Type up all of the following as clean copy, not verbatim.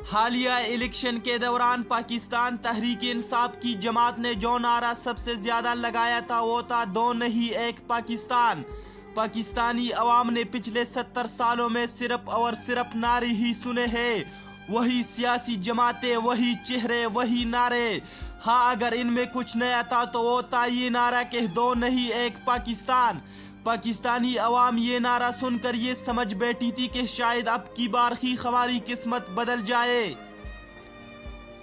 حالیہ الیکشن کے دوران پاکستان تحریک انصاف کی جماعت نے جو نعرہ سب سے زیادہ لگایا تھا وہ تھا دو نہیں ایک پاکستان۔ پاکستانی عوام نے پچھلے 70 سالوں میں صرف اور صرف نعرے ہی سنے ہیں، وہی سیاسی جماعتیں، وہی چہرے، وہی نعرے۔ ہاں، اگر ان میں کچھ نیا تھا تو وہ تھا یہ نعرہ کہ دو نہیں ایک پاکستان۔ پاکستانی عوام یہ نعرہ سن کر یہ سمجھ بیٹھی تھی کہ شاید اب کی بار ہی ہماری قسمت بدل جائے،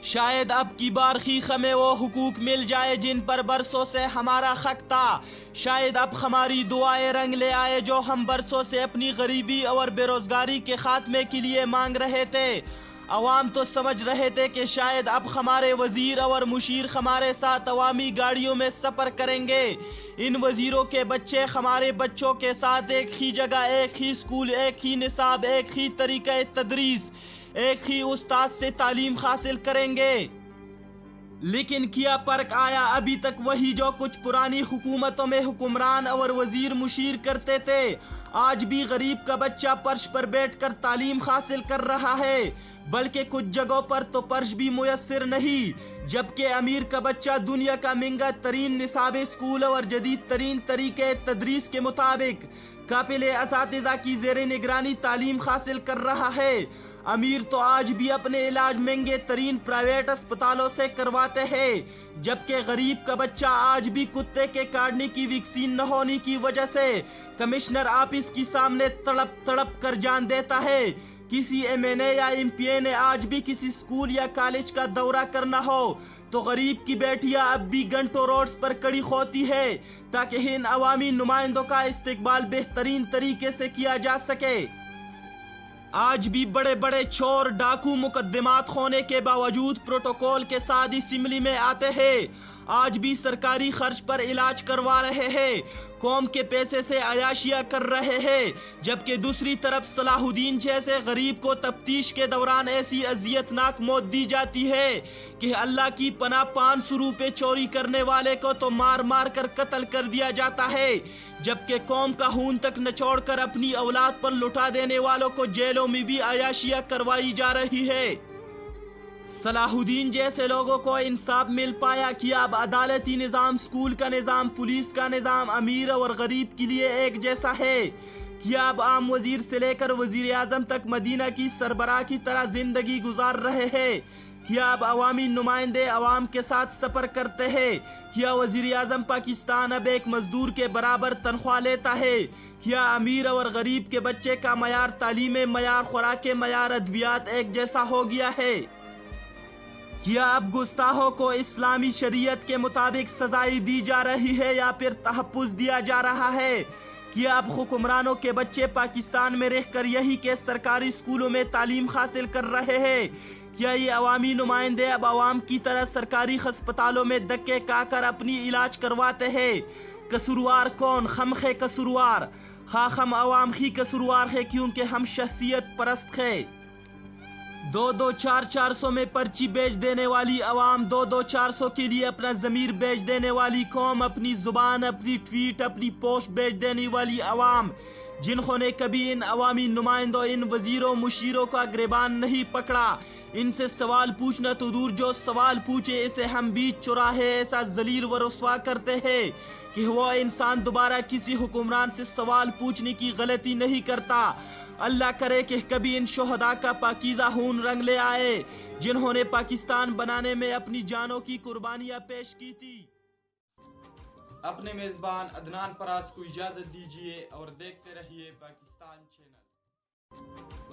شاید اب کی بار ہی ہمیں وہ حقوق مل جائے جن پر برسوں سے ہمارا حق تھا، شاید اب ہماری دعائیں رنگ لے آئے جو ہم برسوں سے اپنی غریبی اور بے روزگاری کے خاتمے کے لیے مانگ رہے تھے۔ عوام تو سمجھ رہے تھے کہ شاید اب ہمارے وزیر اور مشیر ہمارے ساتھ عوامی گاڑیوں میں سفر کریں گے، ان وزیروں کے بچے ہمارے بچوں کے ساتھ ایک ہی جگہ، ایک ہی اسکول، ایک ہی نصاب، ایک ہی طریقہ تدریس، ایک ہی استاد سے تعلیم حاصل کریں گے۔ لیکن کیا فرق آیا؟ ابھی تک وہی جو کچھ پرانی حکومتوں میں حکمران اور وزیر مشیر کرتے تھے۔ آج بھی غریب کا بچہ فرش پر بیٹھ کر تعلیم حاصل کر رہا ہے، بلکہ کچھ جگہوں پر تو فرش بھی میسر نہیں، جبکہ امیر کا بچہ دنیا کا مہنگا ترین نصاب اسکول اور جدید ترین طریقے تدریس کے مطابق قابل اساتذہ کی زیر نگرانی تعلیم حاصل کر رہا ہے۔ امیر تو آج بھی اپنے علاج مہنگے ترین پرائیویٹ اسپتالوں سے کرواتے ہیں، جبکہ غریب کا بچہ آج بھی کتے کے کاٹنے کی ویکسین نہ ہونے کی وجہ سے کمشنر آفس کے سامنے تڑپ تڑپ کر جان دیتا ہے۔ کسی ایم این اے یا ایم پی اے نے آج بھی کسی اسکول یا کالج کا دورہ کرنا ہو تو غریب کی بیٹیاں اب بھی گھنٹوں روڈز پر کھڑی ہوتی ہے تاکہ ان عوامی نمائندوں کا استقبال بہترین طریقے سے کیا جا سکے۔ آج بھی بڑے بڑے چور ڈاکو مقدمات ہونے کے باوجود پروٹوکول کے ساتھ اسمبلی میں آتے ہیں، آج بھی سرکاری خرچ پر علاج کروا رہے ہیں، قوم کے پیسے سے عیاشیاں کر رہے ہیں، جبکہ دوسری طرف صلاح الدین جیسے غریب کو تفتیش کے دوران ایسی اذیت ناک موت دی جاتی ہے کہ اللہ کی پناہ 500 روپے چوری کرنے والے کو تو مار مار کر قتل کر دیا جاتا ہے، جبکہ قوم کا خون تک نچوڑ کر اپنی اولاد پر لٹا دینے والوں کو جیلوں میں بھی عیاشیاں کروائی جا رہی ہے۔ صلاح الدین جیسے لوگوں کو انصاف مل پایا کہ اب عدالتی نظام، اسکول کا نظام، پولیس کا نظام امیر اور غریب کے لیے ایک جیسا ہے، کیا اب عام وزیر سے لے کر وزیر اعظم تک مدینہ کی سربراہ کی طرح زندگی گزار رہے ہیں، کیا اب عوامی نمائندے عوام کے ساتھ سفر کرتے ہیں، کیا وزیر اعظم پاکستان اب ایک مزدور کے برابر تنخواہ لیتا ہے، کیا امیر اور غریب کے بچے کا معیار تعلیم، معیار خوراک، معیار ادویات ایک جیسا ہو گیا ہے، کیا اب گستاخوں کو اسلامی شریعت کے مطابق سزائیں دی جا رہی ہے یا پھر تحفظ دیا جا رہا ہے، کیا اب حکمرانوں کے بچے پاکستان میں رہ کر یہی کے سرکاری اسکولوں میں تعلیم حاصل کر رہے ہیں، کیا یہ عوامی نمائندے اب عوام کی طرح سرکاری ہسپتالوں میں دھکے کھا کر اپنی علاج کرواتے ہیں؟ قصوروار کون؟ ہم ہے قصوروار، ہاں ہم عوام ہی قصوروار ہے کیونکہ ہم شخصیت پرست ہیں۔ 2-400 میں پرچی بیچ دینے والی عوام، 2-400 کے لیے اپنا ضمیر بیچ دینے والی قوم، اپنی زبان، اپنی ٹویٹ، اپنی پوسٹ بیچ دینے والی عوام، جنہوں نے کبھی ان عوامی نمائندوں، ان وزیروں مشیروں کا گریبان نہیں پکڑا، ان سے سوال پوچھنا تو دور، جو سوال پوچھے اسے ہم بیچ چوراہے ایسا ذلیل و رسوا کرتے ہیں کہ وہ انسان دوبارہ کسی حکمران سے سوال پوچھنے کی غلطی نہیں کرتا۔ اللہ کرے کہ کبھی ان شہداء کا پاکیزہ خون رنگ لے آئے جنہوں نے پاکستان بنانے میں اپنی جانوں کی قربانیاں پیش کی تھی۔ اپنے میزبان عدنان پراز کو اجازت دیجیے اور دیکھتے رہیے پاکستان چینل۔